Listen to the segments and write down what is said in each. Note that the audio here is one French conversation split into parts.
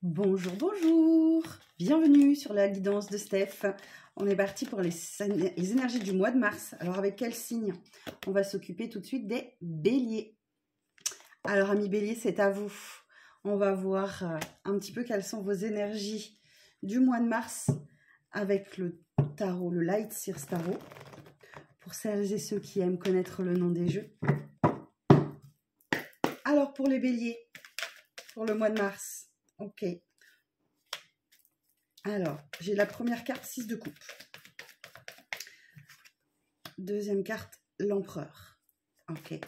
Bonjour, bonjour! Bienvenue sur la guidance de Steph. On est parti pour les énergies du mois de mars. Alors avec quel signe? On va s'occuper tout de suite des béliers. Alors amis béliers, c'est à vous. On va voir un petit peu quelles sont vos énergies du mois de mars avec le tarot, le Light Seers Tarot. Pour celles et ceux qui aiment connaître le nom des jeux. Alors pour les béliers, pour le mois de mars. Ok. Alors, j'ai la première carte, 6 de coupe. Deuxième carte, l'empereur. Ok.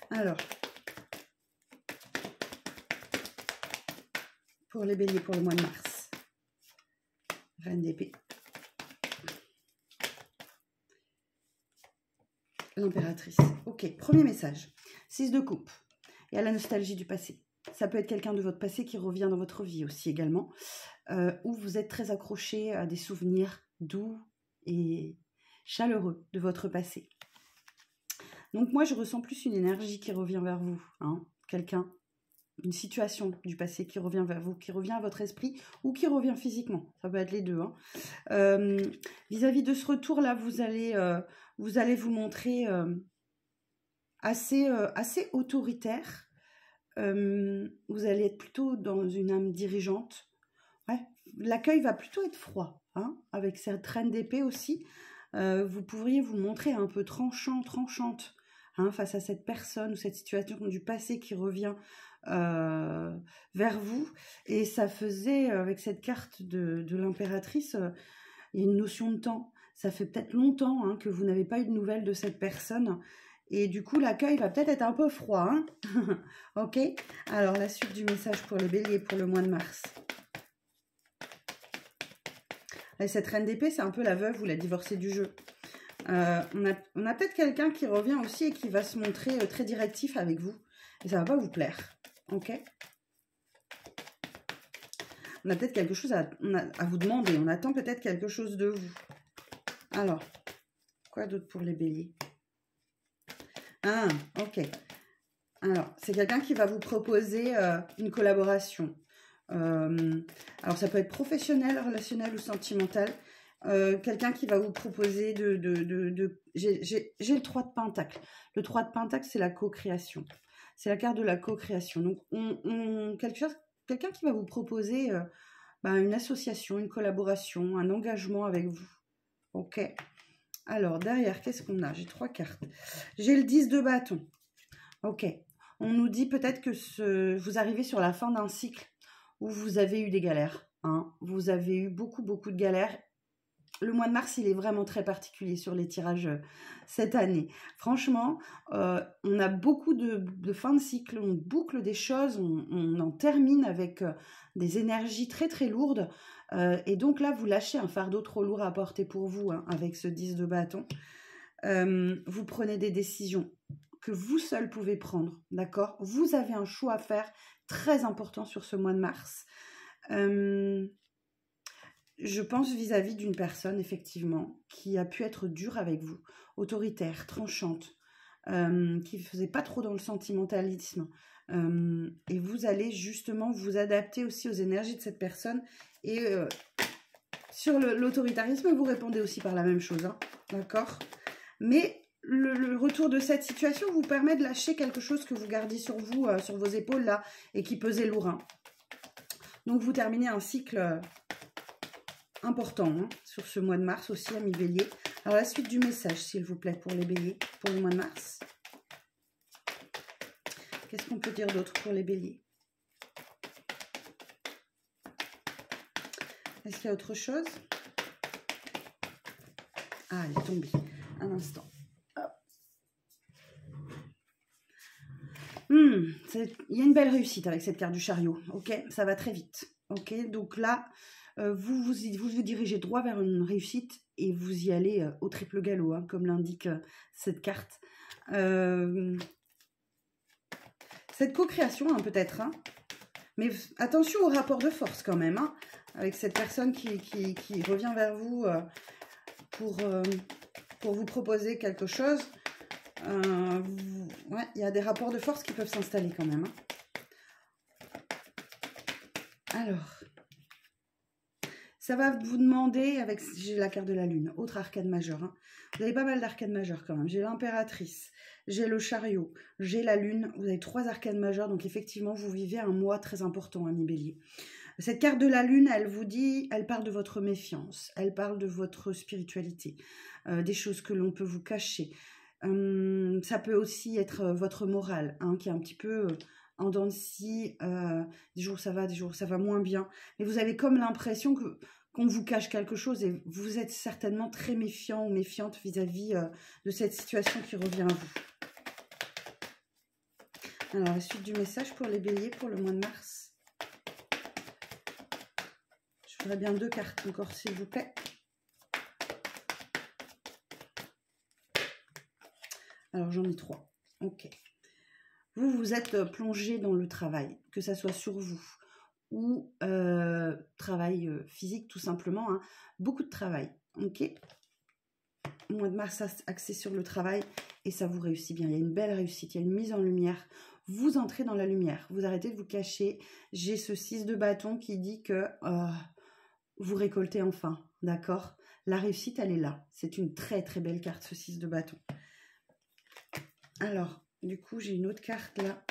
Alors, pour les béliers, pour le mois de mars. Reine d'épée. L'impératrice. Ok, premier message. 6 de coupe. Il y a la nostalgie du passé. Ça peut être quelqu'un de votre passé qui revient dans votre vie aussi également, où vous êtes très accroché à des souvenirs doux et chaleureux de votre passé. Donc moi, je ressens plus une énergie qui revient vers vous, hein, quelqu'un, une situation du passé qui revient vers vous, qui revient à votre esprit ou qui revient physiquement. Ça peut être les deux. Hein. Vis-à-vis de ce retour-là, vous allez vous montrer assez autoritaire. Vous allez être plutôt dans une âme dirigeante. Ouais, l'accueil va plutôt être froid, hein, avec cette reine d'épée aussi. Vous pourriez vous montrer un peu tranchante, hein, face à cette personne ou cette situation du passé qui revient vers vous. Et ça faisait, avec cette carte de l'impératrice, il y a une notion de temps. Ça fait peut-être longtemps, hein, que vous n'avez pas eu de nouvelles de cette personne. Et du coup, l'accueil va peut-être être un peu froid. Hein. Ok. Alors, la suite du message pour les béliers pour le mois de mars. Et cette reine d'épée, c'est un peu la veuve ou la divorcée du jeu. On a peut-être quelqu'un qui revient aussi et qui va se montrer très directif avec vous. Et ça ne va pas vous plaire. Ok. On a peut-être quelque chose à vous demander. On attend peut-être quelque chose de vous. Alors, quoi d'autre pour les béliers? Ah, ok. Alors, c'est quelqu'un qui va vous proposer une collaboration. Alors, ça peut être professionnel, relationnel ou sentimental. Quelqu'un qui va vous proposer J'ai le 3 de Pentacle. Le 3 de Pentacle, c'est la co-création. C'est la carte de la co-création. Donc, quelqu'un qui va vous proposer une association, une collaboration, un engagement avec vous. Ok. Alors, derrière, qu'est-ce qu'on a? J'ai 3 cartes. J'ai le 10 de bâton. Ok. On nous dit peut-être que vous arrivez sur la fin d'un cycle où vous avez eu des galères. Hein. Vous avez eu beaucoup de galères. Le mois de mars, il est vraiment très particulier sur les tirages cette année. Franchement, on a beaucoup de fin de cycle. On boucle des choses. On en termine avec des énergies très lourdes. Et donc là, vous lâchez un fardeau trop lourd à porter pour vous, hein, avec ce 10 de bâton. Vous prenez des décisions que vous seul pouvez prendre, d'accord? Vous avez un choix à faire très important sur ce mois de mars. Je pense vis-à-vis d'une personne, effectivement, qui a pu être dure avec vous, autoritaire, tranchante, qui ne faisait pas trop dans le sentimentalisme. Et vous allez justement vous adapter aussi aux énergies de cette personne. Et sur l'autoritarisme, vous répondez aussi par la même chose, hein, d'accord? Mais le retour de cette situation vous permet de lâcher quelque chose que vous gardiez sur vous, sur vos épaules là, et qui pesait lourd. Hein. Donc vous terminez un cycle important, hein, sur ce mois de mars aussi, amis béliers. Alors la suite du message, s'il vous plaît, pour les béliers, pour le mois de mars. Qu'est-ce qu'on peut dire d'autre pour les béliers? Est-ce qu'il y a autre chose? Ah, elle est tombée. Un instant. Il y a une belle réussite avec cette carte du chariot. Ok, ça va très vite. Ok, donc là, vous dirigez droit vers une réussite et vous y allez au triple galop, hein, comme l'indique cette carte. Cette co-création, hein, peut-être, hein, mais attention au rapport de force quand même, hein, avec cette personne qui revient vers vous pour vous proposer quelque chose. Ouais, il y a des rapports de force qui peuvent s'installer quand même. Hein. Alors, ça va vous demander, avec j'ai la carte de la lune, autre arcane majeur. Hein. Vous avez pas mal d'arcanes majeures quand même. J'ai l'impératrice, j'ai le chariot, j'ai la lune. Vous avez 3 arcanes majeures, donc effectivement, vous vivez un mois très important, ami Bélier. Cette carte de la lune, elle vous dit, elle parle de votre méfiance, elle parle de votre spiritualité, des choses que l'on peut vous cacher. Ça peut aussi être votre morale, hein, qui est un petit peu en dents de scie, des jours ça va, des jours ça va moins bien. Mais vous avez comme l'impression qu'on vous cache quelque chose et vous êtes certainement très méfiant ou méfiante vis-à-vis de cette situation qui revient à vous. Alors, la suite du message pour les béliers pour le mois de mars. Je voudrais bien 2 cartes encore, s'il vous plaît. Alors, j'en ai 3. Ok. Vous, vous êtes plongé dans le travail, que ça soit sur vous ou travail physique, tout simplement. Hein. Beaucoup de travail. Ok. Mois de mars axé sur le travail et ça vous réussit bien. Il y a une belle réussite, il y a une mise en lumière. Vous entrez dans la lumière, vous arrêtez de vous cacher. J'ai ce 6 de bâton qui dit que vous récoltez enfin, d'accord? La réussite, elle est là. C'est une très très belle carte, ce 6 de bâton. Alors, du coup, j'ai une autre carte là.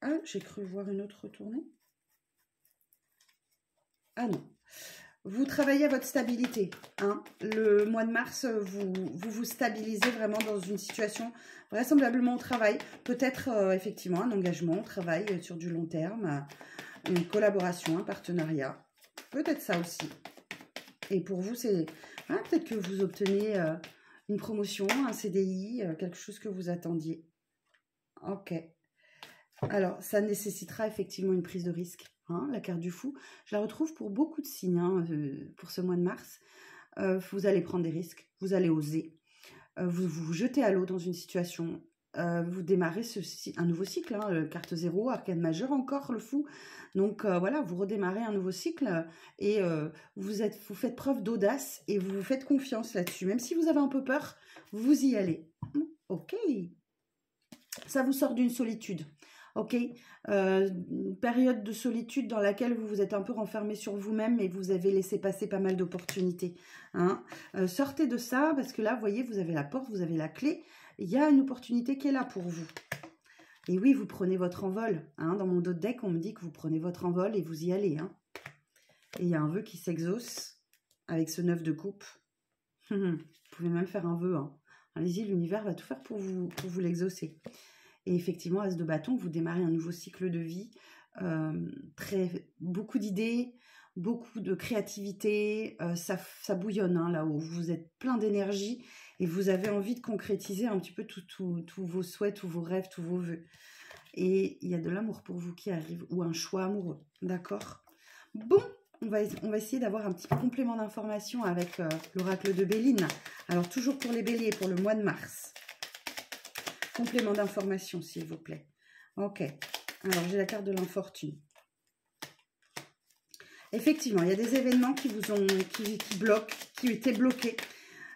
Ah, j'ai cru voir une autre retournée. Ah non. Vous travaillez à votre stabilité. Hein. Le mois de mars, vous stabilisez vraiment dans une situation vraisemblablement au travail. Peut-être effectivement un engagement au travail sur du long terme, une collaboration, un partenariat. Peut-être ça aussi. Et pour vous, c'est peut-être que vous obtenez une promotion, un CDI, quelque chose que vous attendiez. Ok. Alors, ça nécessitera effectivement une prise de risque. Hein, la carte du fou, je la retrouve pour beaucoup de signes hein, pour ce mois de mars. Vous allez prendre des risques, vous allez oser, vous vous jetez à l'eau dans une situation, vous démarrez un nouveau cycle, hein, carte 0, arcane majeure encore, le fou. Donc voilà, vous redémarrez un nouveau cycle et vous faites preuve d'audace et vous vous faites confiance là-dessus. Même si vous avez un peu peur, vous y allez. Ok, ça vous sort d'une solitude. Ok, une période de solitude dans laquelle vous vous êtes un peu renfermé sur vous-même et vous avez laissé passer pas mal d'opportunités. Hein. Sortez de ça parce que là, vous voyez, vous avez la porte, vous avez la clé. Il y a une opportunité qui est là pour vous. Et oui, vous prenez votre envol. Hein. Dans mon dos de deck, on me dit que vous prenez votre envol et vous y allez. Hein. Et il y a un vœu qui s'exauce avec ce 9 de coupe. Vous pouvez même faire un vœu. Hein. Allez-y, l'univers va tout faire pour vous l'exaucer. Et effectivement, As de bâton, vous démarrez un nouveau cycle de vie, beaucoup d'idées, beaucoup de créativité, ça bouillonne hein, là où vous êtes plein d'énergie et vous avez envie de concrétiser un petit peu tous vos souhaits, tous vos rêves, tous vos vœux. Et il y a de l'amour pour vous qui arrive, ou un choix amoureux, d'accord? Bon, on va essayer d'avoir un petit complément d'information avec l'oracle de Béline. Alors, toujours pour les béliers, pour le mois de mars. Complément d'information, s'il vous plaît. Ok. Alors, j'ai la carte de l'infortune. Effectivement, il y a des événements qui vous ont, qui bloquent, qui étaient bloqués.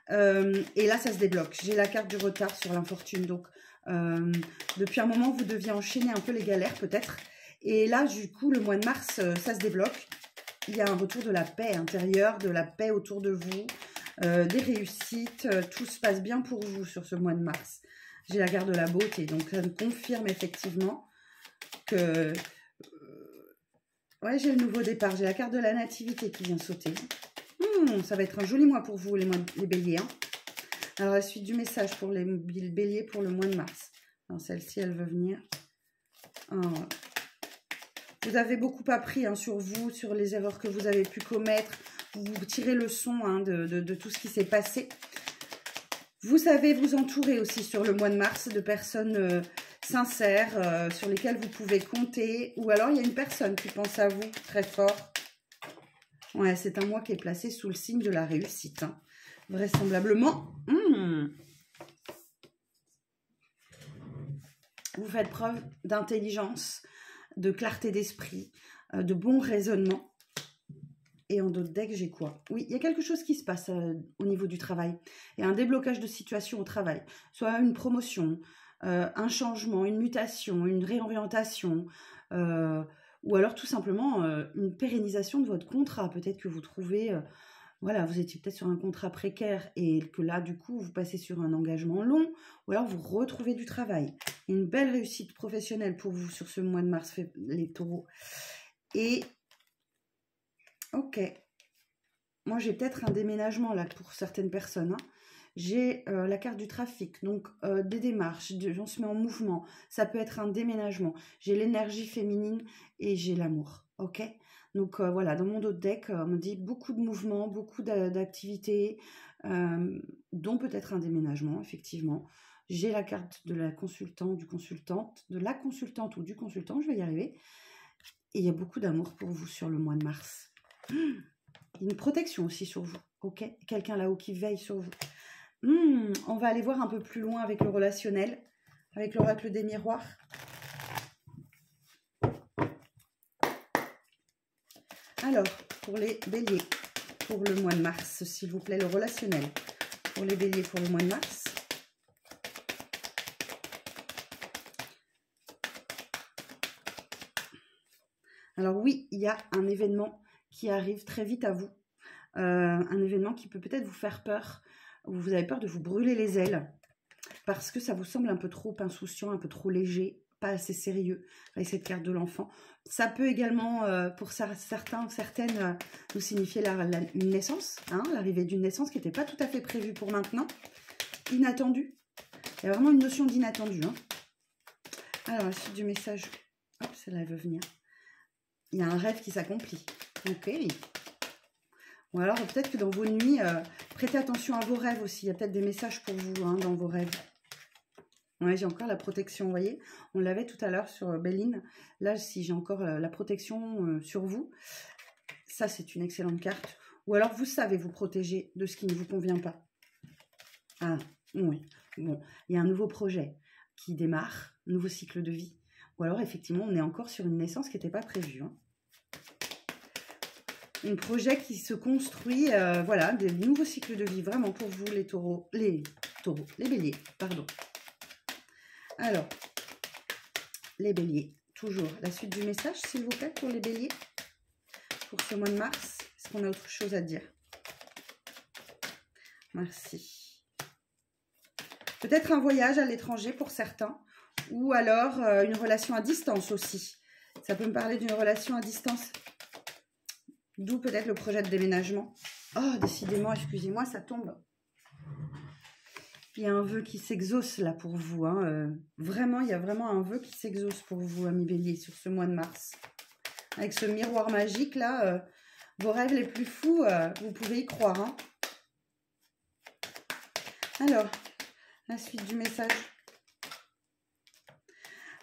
Et là, ça se débloque. J'ai la carte du retard sur l'infortune. Donc, depuis un moment, vous deviez enchaîner un peu les galères, peut-être. Et là, du coup, le mois de mars, ça se débloque. Il y a un retour de la paix intérieure, de la paix autour de vous, des réussites. Tout se passe bien pour vous sur ce mois de mars. J'ai la carte de la beauté, donc ça me confirme effectivement que... ouais, j'ai le nouveau départ. J'ai la carte de la nativité qui vient sauter. Ça va être un joli mois pour vous, les béliers. Hein. Alors, la suite du message pour les béliers pour le mois de mars. Alors, celle-ci, elle veut venir. Alors, vous avez beaucoup appris hein, sur vous, sur les erreurs que vous avez pu commettre. Vous tirez leçon hein, de tout ce qui s'est passé. Vous savez vous entourer aussi sur le mois de mars de personnes sincères sur lesquelles vous pouvez compter. Ou alors, il y a une personne qui pense à vous très fort. Ouais, c'est un mois qui est placé sous le signe de la réussite. Hein. Vraisemblablement. Vous faites preuve d'intelligence, de clarté d'esprit, de bon raisonnement. Et en d'autres decks, j'ai quoi? Oui, il y a quelque chose qui se passe au niveau du travail. Il y a un déblocage de situation au travail. Soit une promotion, un changement, une mutation, une réorientation, ou alors tout simplement une pérennisation de votre contrat. Peut-être que vous trouvez, voilà, vous étiez peut-être sur un contrat précaire et que là, du coup, vous passez sur un engagement long, ou alors vous retrouvez du travail. Une belle réussite professionnelle pour vous sur ce mois de mars, les taureaux. Et, ok, moi j'ai peut-être un déménagement là pour certaines personnes, hein. J'ai la carte du trafic, donc des démarches, on se met en mouvement. Ça peut être un déménagement. J'ai l'énergie féminine et j'ai l'amour, ok? Donc voilà, dans mon autre deck, on me dit beaucoup de mouvements, beaucoup d'activités, dont peut-être un déménagement, effectivement. J'ai la carte de la consultante, du consultante, de la consultante ou du consultant, je vais y arriver. Et il y a beaucoup d'amour pour vous sur le mois de mars. Il y a une protection aussi sur vous, ok? Quelqu'un là-haut qui veille sur vous. On va aller voir un peu plus loin avec le relationnel, avec l'oracle des miroirs. Alors, pour les béliers, pour le mois de mars, s'il vous plaît, le relationnel. Pour les béliers, pour le mois de mars. Alors oui, il y a un événement qui arrive très vite à vous. Un événement qui peut peut-être vous faire peur. Vous avez peur de vous brûler les ailes parce que ça vous semble un peu trop insouciant, un peu trop léger, pas assez sérieux avec cette carte de l'enfant. Ça peut également, pour certains, certaines, nous signifier une naissance, hein, l'arrivée d'une naissance qui n'était pas tout à fait prévue pour maintenant, inattendue. Il y a vraiment une notion d'inattendu. Hein. Alors, la suite du message, hop, celle-là, elle veut venir. Il y a un rêve qui s'accomplit. Ok. Ou alors, peut-être que dans vos nuits, prêtez attention à vos rêves aussi. Il y a peut-être des messages pour vous hein, dans vos rêves. Ouais, j'ai encore la protection, vous voyez. On l'avait tout à l'heure sur Béline. Là, si j'ai encore la protection sur vous, ça, c'est une excellente carte. Ou alors, vous savez vous protéger de ce qui ne vous convient pas. Ah, oui. Bon, il y a un nouveau projet qui démarre, un nouveau cycle de vie. Ou alors, effectivement, on est encore sur une naissance qui n'était pas prévue. Hein. Un projet qui se construit, voilà, des nouveaux cycles de vie, vraiment pour vous, les taureaux, les béliers, pardon. Alors, les béliers, toujours. La suite du message, s'il vous plaît, pour les béliers, pour ce mois de mars. Est-ce qu'on a autre chose à dire? Merci. Peut-être un voyage à l'étranger pour certains, ou alors une relation à distance aussi. Ça peut me parler d'une relation à distance. D'où peut-être le projet de déménagement. Oh, décidément, excusez-moi, ça tombe. Il y a un vœu qui s'exauce là pour vous. Hein. Vraiment, il y a vraiment un vœu qui s'exauce pour vous, amis béliers, sur ce mois de mars. Avec ce miroir magique là, vos rêves les plus fous, vous pouvez y croire. Hein. Alors, la suite du message.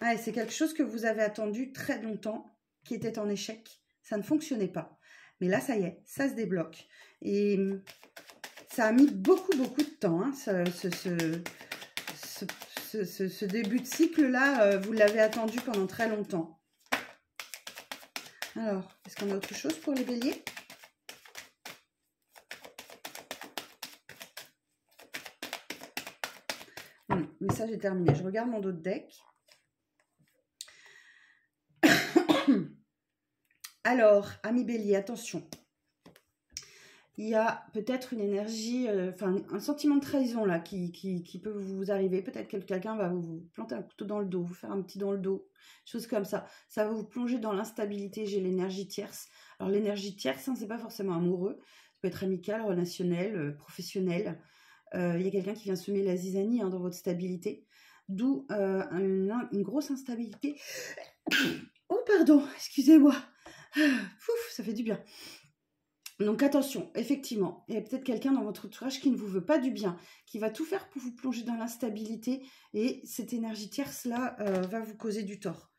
Ah, c'est quelque chose que vous avez attendu très longtemps, qui était en échec. Ça ne fonctionnait pas. Mais là, ça y est, ça se débloque. Et ça a mis beaucoup de temps. Hein, ce début de cycle-là, vous l'avez attendu pendant très longtemps. Alors, est-ce qu'on a autre chose pour les béliers? Le message est terminé. Je regarde mon dos de deck. Alors, amis bélier, attention. Il y a peut-être une énergie, enfin un sentiment de trahison là qui peut vous arriver. Peut-être que quelqu'un va vous planter un couteau dans le dos, vous faire un petit dans le dos, choses comme ça. Ça va vous plonger dans l'instabilité. J'ai l'énergie tierce. Alors l'énergie tierce, hein, c'est pas forcément amoureux. Ça peut être amical, relationnel, professionnel. Il y a quelqu'un qui vient semer la zizanie hein, dans votre stabilité. D'où une grosse instabilité. Oh pardon, excusez-moi. Pouf, ça fait du bien. Donc attention, effectivement, il y a peut-être quelqu'un dans votre entourage qui ne vous veut pas du bien, qui va tout faire pour vous plonger dans l'instabilité et cette énergie tierce-là va vous causer du tort.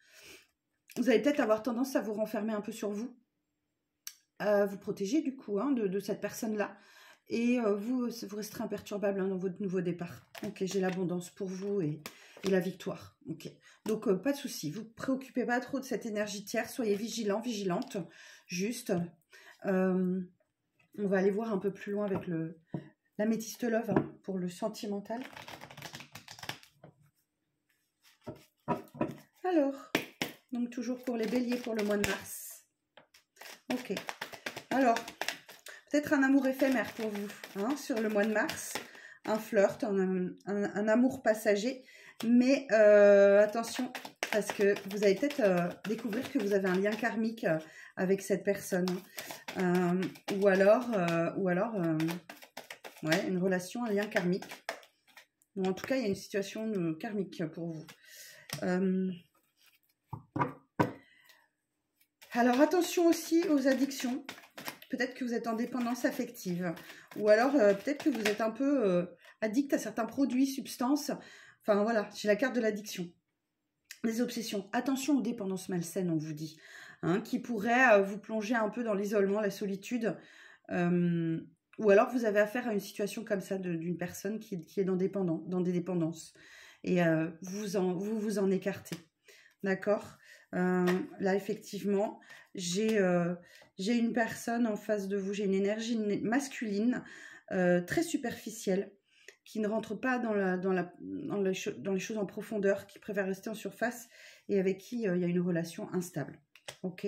Vous allez peut-être avoir tendance à vous renfermer un peu sur vous, vous protéger du coup hein, de cette personne-là et vous resterez imperturbable hein, dans votre nouveau départ. Ok, j'ai l'abondance pour vous et la victoire. Ok, donc pas de souci, vous ne vous préoccupez pas trop de cette énergie tierce, soyez vigilant, vigilante, juste... on va aller voir un peu plus loin avec l'améthyste love hein, pour le sentimental. Alors, donc toujours pour les béliers pour le mois de mars. Ok. Alors, peut-être un amour éphémère pour vous, hein, sur le mois de mars. Un flirt, un amour passager. Mais attention, parce que vous allez peut-être découvrir que vous avez un lien karmique avec cette personne. Ou alors ouais, une relation, un lien karmique. Ou en tout cas, il y a une situation karmique pour vous. Alors, attention aussi aux addictions. Peut-être que vous êtes en dépendance affective. Ou alors, peut-être que vous êtes un peu addict à certains produits, substances. Enfin, voilà, j'ai la carte de l'addiction. Les obsessions. Attention aux dépendances malsaines, on vous dit. Hein, qui pourraient vous plonger un peu dans l'isolement, la solitude. Ou alors, vous avez affaire à une situation comme ça d'une personne qui est dans des dépendances. Et vous vous en écartez. D'accord? Là, effectivement, j'ai une personne en face de vous, j'ai une énergie masculine très superficielle qui ne rentre pas dans les choses en profondeur, qui préfère rester en surface et avec qui il y a une relation instable. Ok?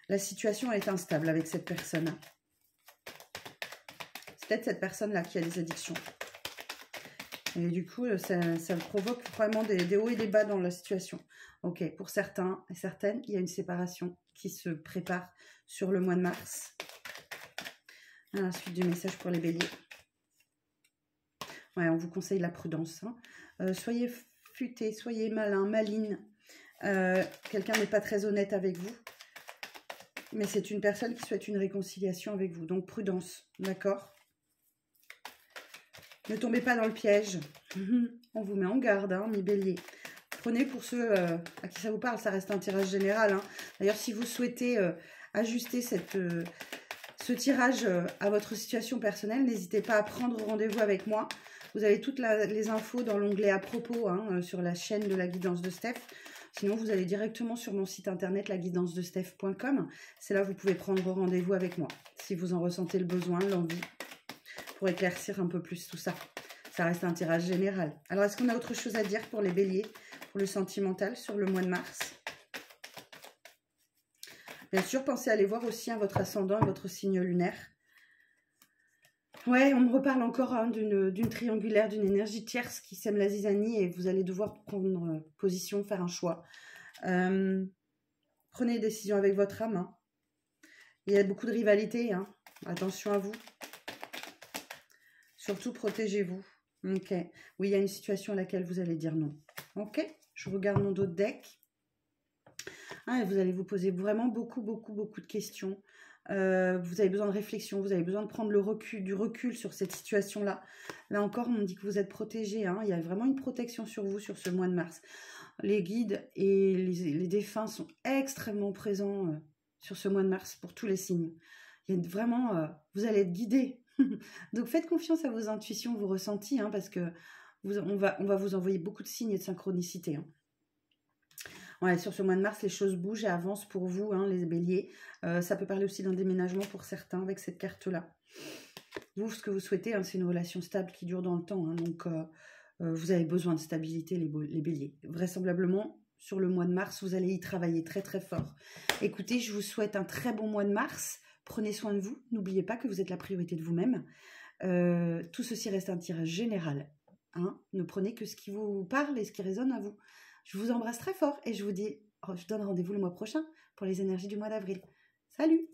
La situation est instable avec cette personne. C'est peut-être cette personne-là qui a des addictions. Et du coup, ça provoque vraiment des hauts et des bas dans la situation. Ok, pour certains et certaines, il y a une séparation qui se prépare sur le mois de mars. La suite du message pour les béliers. Ouais, on vous conseille la prudence. Hein. Soyez futé, soyez malin, maline. Quelqu'un n'est pas très honnête avec vous. Mais c'est une personne qui souhaite une réconciliation avec vous. Donc prudence, d'accord? Ne tombez pas dans le piège. On vous met en garde, hein, mes béliers. Prenez pour ceux à qui ça vous parle, ça reste un tirage général. Hein. D'ailleurs, si vous souhaitez ajuster ce tirage à votre situation personnelle, n'hésitez pas à prendre rendez-vous avec moi. Vous avez toutes les infos dans l'onglet à propos hein, sur la chaîne de la guidance de Steph. Sinon, vous allez directement sur mon site internet laguidancedesteph.com. C'est là que vous pouvez prendre rendez-vous avec moi si vous en ressentez le besoin, l'envie, pour éclaircir un peu plus tout ça. Ça reste un tirage général. Alors, est-ce qu'on a autre chose à dire pour les béliers, pour le sentimental sur le mois de mars? Bien sûr, pensez à aller voir aussi hein, votre ascendant et votre signe lunaire. Ouais, on me reparle encore hein, d'une triangulaire, d'une énergie tierce qui sème la zizanie et vous allez devoir prendre position, faire un choix. Prenez des décisions avec votre âme. Hein. Il y a beaucoup de rivalité. Hein. Attention à vous. Surtout, protégez-vous. Ok. Oui, il y a une situation à laquelle vous allez dire non. Ok. Je regarde mon dos de deck. Ah, et vous allez vous poser vraiment beaucoup de questions. Vous avez besoin de réflexion, vous avez besoin de prendre du recul sur cette situation-là. Là encore, on me dit que vous êtes protégé. Hein. Il y a vraiment une protection sur vous sur ce mois de mars. Les guides et les défunts sont extrêmement présents sur ce mois de mars pour tous les signes. Il y a vraiment, vous allez être guidés. Donc faites confiance à vos intuitions, vos ressentis, hein, parce que on va vous envoyer beaucoup de signes et de synchronicité. Hein. Ouais, sur ce mois de mars, les choses bougent et avancent pour vous, hein, les béliers. Ça peut parler aussi d'un déménagement pour certains avec cette carte-là. Vous, ce que vous souhaitez, hein, c'est une relation stable qui dure dans le temps. Hein, donc, vous avez besoin de stabilité, les béliers. Vraisemblablement, sur le mois de mars, vous allez y travailler très fort. Écoutez, je vous souhaite un très bon mois de mars. Prenez soin de vous. N'oubliez pas que vous êtes la priorité de vous-même. Tout ceci reste un tirage général. Hein. Ne prenez que ce qui vous parle et ce qui résonne à vous. Je vous embrasse très fort et je vous donne rendez-vous le mois prochain pour les énergies du mois d'avril. Salut!